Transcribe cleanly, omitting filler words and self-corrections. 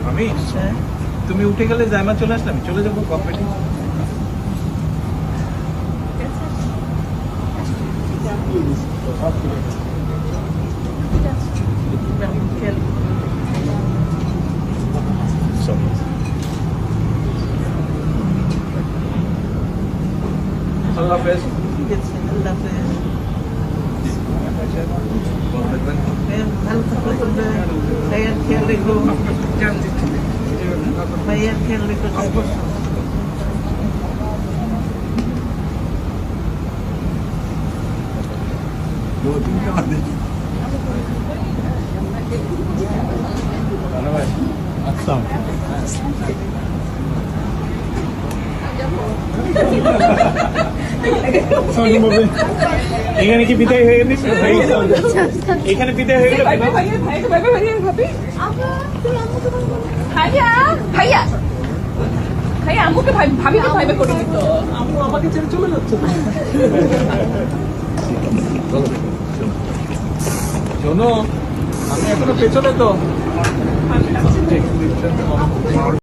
আমি তুমি উঠে গেলে জায়মা চলে আসলাম, চলে যাবো কম্পিটি। আল্লাহ হাফেজ। ঠিক আছে, আল্লাহ হাফেজ। ভালো থাকো, ভাইয়ার খেয়াল রেখো, ভাইয়ার খেয়াল রেখো। আচ্ছা, এখানে কি বিদায় হয়ে গেছে? এখানে বিদায় হয়ে গেল। ভাইয়া ভাইয়া ভাইয়া আম্মুকে ভাবিকে ভাইবে করে দিত। আম্মু আমাকে ছেড়ে চলে যাচ্ছে। শোনো, আমি এখনো পেছনে তো।